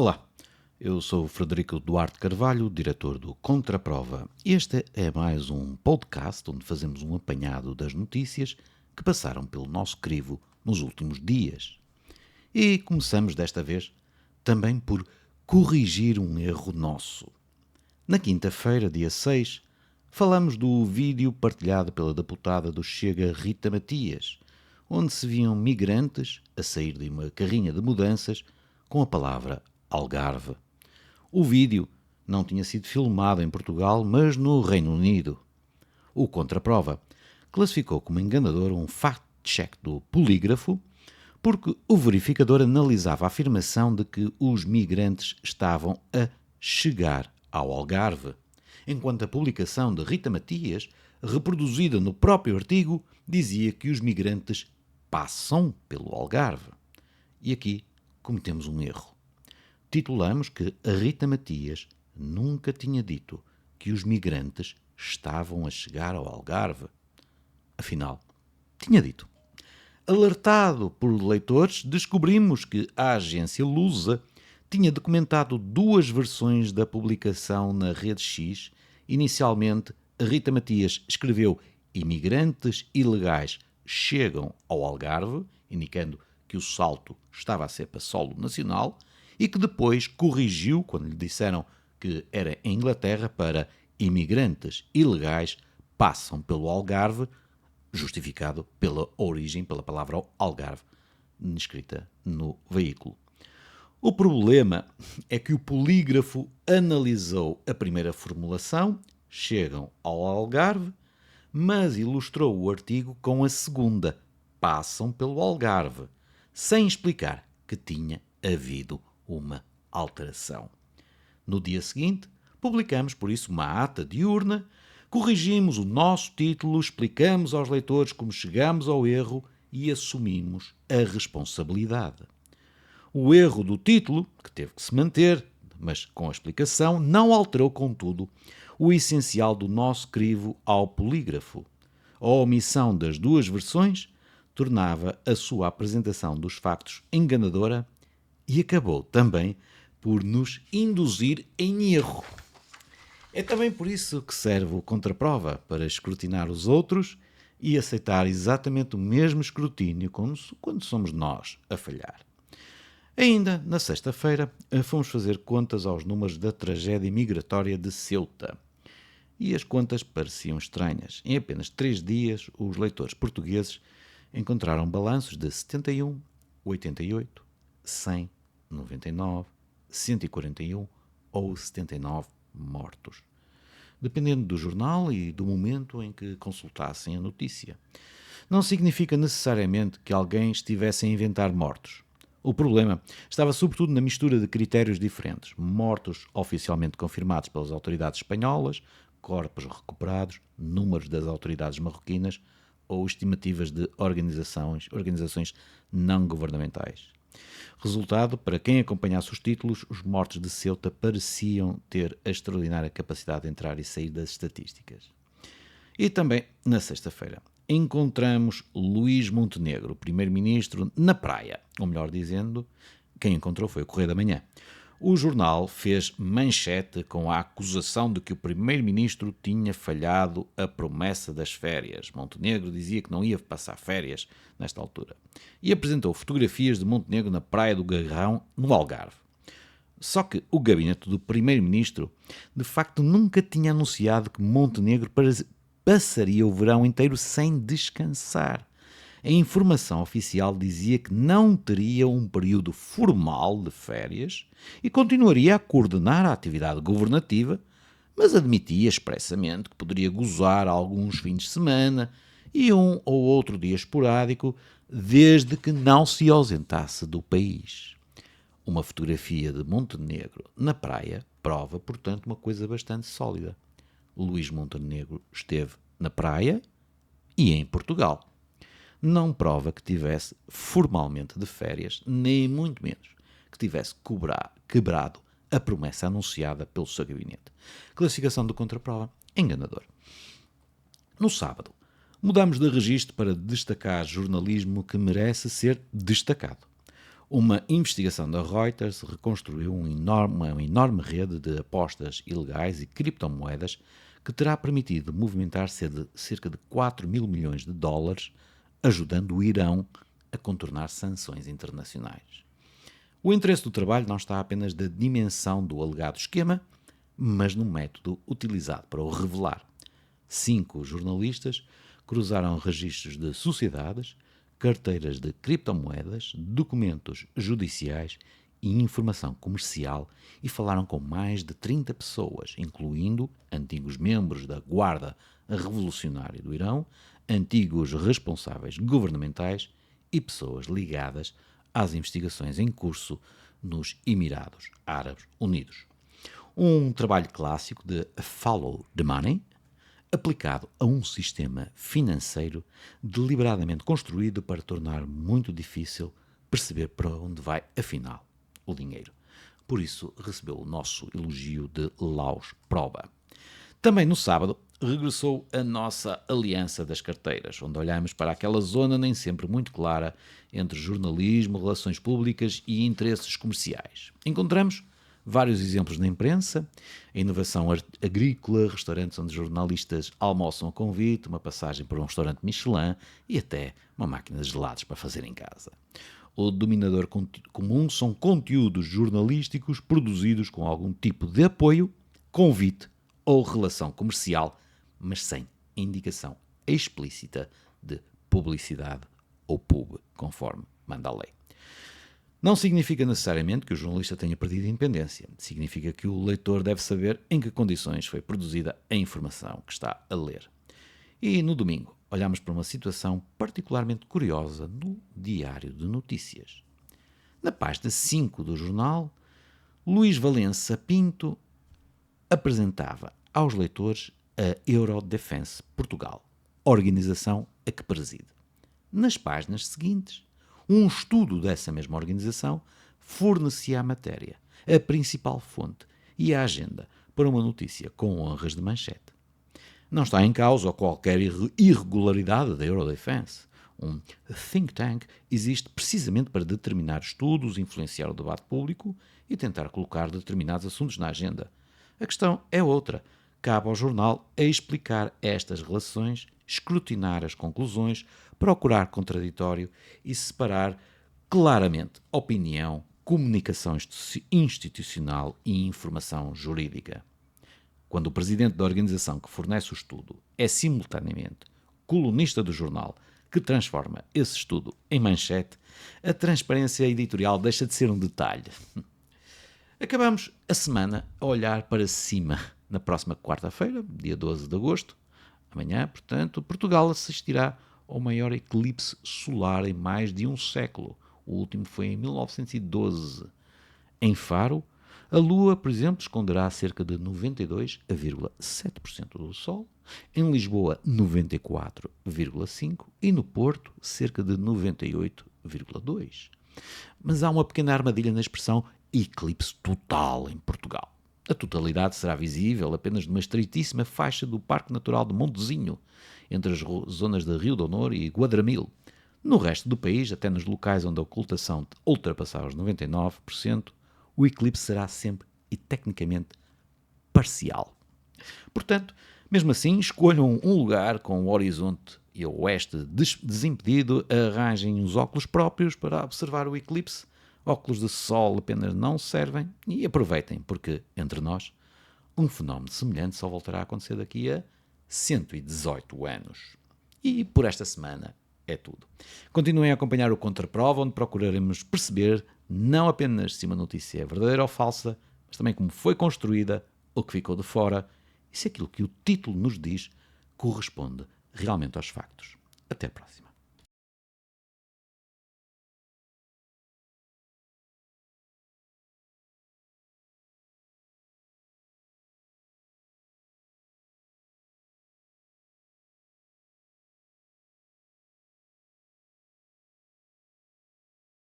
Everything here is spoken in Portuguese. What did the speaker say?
Olá, eu sou o Frederico Duarte Carvalho, diretor do Contraprova. Este é mais um podcast onde fazemos um apanhado das notícias que passaram pelo nosso crivo nos últimos dias. E começamos desta vez também por corrigir um erro nosso. Na quinta-feira, dia 6, falamos do vídeo partilhado pela deputada do Chega Rita Matias, onde se viam migrantes a sair de uma carrinha de mudanças com a palavra Algarve. O vídeo não tinha sido filmado em Portugal, mas no Reino Unido. O Contraprova classificou como enganador um fact-check do Polígrafo, porque o verificador analisava a afirmação de que os migrantes estavam a chegar ao Algarve, enquanto a publicação de Rita Matias, reproduzida no próprio artigo, dizia que os migrantes passam pelo Algarve. E aqui cometemos um erro. Titulamos que a Rita Matias nunca tinha dito que os migrantes estavam a chegar ao Algarve. Afinal, tinha dito. Alertado por leitores, descobrimos que a agência Lusa tinha documentado duas versões da publicação na Rede X. Inicialmente, a Rita Matias escreveu imigrantes ilegais chegam ao Algarve, indicando que o salto estava a ser para solo nacional, e que depois corrigiu quando lhe disseram que era em Inglaterra para imigrantes ilegais passam pelo Algarve, justificado pela origem, pela palavra Algarve, escrita no veículo. O problema é que o polígrafo analisou a primeira formulação, chegam ao Algarve, mas ilustrou o artigo com a segunda, passam pelo Algarve, sem explicar que tinha havido uma alteração. No dia seguinte, publicamos, por isso, uma ata diurna, corrigimos o nosso título, explicamos aos leitores como chegamos ao erro e assumimos a responsabilidade. O erro do título, que teve que se manter, mas com a explicação, não alterou, contudo, o essencial do nosso crivo ao polígrafo. A omissão das duas versões tornava a sua apresentação dos factos enganadora e acabou também por nos induzir em erro. É também por isso que serve o Contraprova, para escrutinar os outros e aceitar exatamente o mesmo escrutínio quando somos nós a falhar. Ainda na sexta-feira, fomos fazer contas aos números da tragédia migratória de Ceuta. E as contas pareciam estranhas. Em apenas 3 dias, os leitores portugueses encontraram balanços de 71, 88, 100, 99, 141 ou 79 mortos, dependendo do jornal e do momento em que consultassem a notícia. Não significa necessariamente que alguém estivesse a inventar mortos. O problema estava sobretudo na mistura de critérios diferentes: mortos oficialmente confirmados pelas autoridades espanholas, corpos recuperados, números das autoridades marroquinas ou estimativas de organizações não governamentais. Resultado, para quem acompanhasse os títulos, os mortos de Ceuta pareciam ter a extraordinária capacidade de entrar e sair das estatísticas. E também, na sexta-feira, encontramos Luís Montenegro, primeiro-ministro, na praia. Ou melhor dizendo, quem encontrou foi o Correio da Manhã. O jornal fez manchete com a acusação de que o primeiro-ministro tinha falhado a promessa das férias. Montenegro dizia que não ia passar férias nesta altura. E apresentou fotografias de Montenegro na praia do Garrão, no Algarve. Só que o gabinete do primeiro-ministro, de facto, nunca tinha anunciado que Montenegro passaria o verão inteiro sem descansar. A informação oficial dizia que não teria um período formal de férias e continuaria a coordenar a atividade governativa, mas admitia expressamente que poderia gozar alguns fins de semana e um ou outro dia esporádico, desde que não se ausentasse do país. Uma fotografia de Montenegro na praia prova, portanto, uma coisa bastante sólida. Luís Montenegro esteve na praia e em Portugal. Não prova que tivesse formalmente de férias, nem muito menos que tivesse quebrado a promessa anunciada pelo seu gabinete. Classificação do Contraprova: enganador. No sábado, mudamos de registro para destacar jornalismo que merece ser destacado. Uma investigação da Reuters reconstruiu uma enorme rede de apostas ilegais e criptomoedas que terá permitido movimentar cerca de 4 mil milhões de dólares, ajudando o Irão a contornar sanções internacionais. O interesse do trabalho não está apenas na dimensão do alegado esquema, mas no método utilizado para o revelar. 5 jornalistas cruzaram registros de sociedades, carteiras de criptomoedas, documentos judiciais e informação comercial e falaram com mais de 30 pessoas, incluindo antigos membros da Guarda Revolucionária do Irão, antigos responsáveis governamentais e pessoas ligadas às investigações em curso nos Emirados Árabes Unidos. Um trabalho clássico de Follow the Money, aplicado a um sistema financeiro deliberadamente construído para tornar muito difícil perceber para onde vai, afinal, o dinheiro. Por isso, recebeu o nosso elogio de Laus Prova. Também no sábado, regressou a nossa Aliança das Carteiras, onde olhamos para aquela zona nem sempre muito clara entre jornalismo, relações públicas e interesses comerciais. Encontramos vários exemplos na imprensa, a inovação agrícola, restaurantes onde jornalistas almoçam a convite, uma passagem para um restaurante Michelin e até uma máquina de gelados para fazer em casa. O denominador comum são conteúdos jornalísticos produzidos com algum tipo de apoio, convite ou relação comercial, mas sem indicação explícita de publicidade ou pub, conforme manda a lei. Não significa necessariamente que o jornalista tenha perdido a independência. Significa que o leitor deve saber em que condições foi produzida a informação que está a ler. E no domingo, olhamos para uma situação particularmente curiosa no Diário de Notícias. Na página 5 do jornal, Luís Valença Pinto apresentava aos leitores a Eurodefense Portugal, organização a que preside. Nas páginas seguintes, um estudo dessa mesma organização fornecia a matéria, a principal fonte e a agenda para uma notícia com honras de manchete. Não está em causa qualquer irregularidade da Eurodefense. Um think tank existe precisamente para determinar estudos, influenciar o debate público e tentar colocar determinados assuntos na agenda. A questão é outra. Cabe ao jornal a explicar estas relações, escrutinar as conclusões, procurar contraditório e separar claramente opinião, comunicação institucional e informação jurídica. Quando o presidente da organização que fornece o estudo é simultaneamente colunista do jornal que transforma esse estudo em manchete, a transparência editorial deixa de ser um detalhe. Acabamos a semana a olhar para cima. Na próxima quarta-feira, dia 12 de agosto, amanhã, portanto, Portugal assistirá ao maior eclipse solar em mais de um século. O último foi em 1912. Em Faro, a Lua, por exemplo, esconderá cerca de 92,7% do Sol. Em Lisboa, 94,5% e no Porto, cerca de 98,2%. Mas há uma pequena armadilha na expressão eclipse total em Portugal. A totalidade será visível apenas numa estreitíssima faixa do Parque Natural de Montezinho, entre as zonas de Rio de Honor e Guadramil. No resto do país, até nos locais onde a ocultação ultrapassar os 99%, o eclipse será sempre e tecnicamente parcial. Portanto, mesmo assim, escolham um lugar com o horizonte e o oeste desimpedido, arranjem os óculos próprios para observar o eclipse. Óculos de sol apenas não servem e aproveitem, porque, entre nós, um fenómeno semelhante só voltará a acontecer daqui a 118 anos. E por esta semana é tudo. Continuem a acompanhar o Contraprova, onde procuraremos perceber não apenas se uma notícia é verdadeira ou falsa, mas também como foi construída, o que ficou de fora e se aquilo que o título nos diz corresponde realmente aos factos. Até a próxima.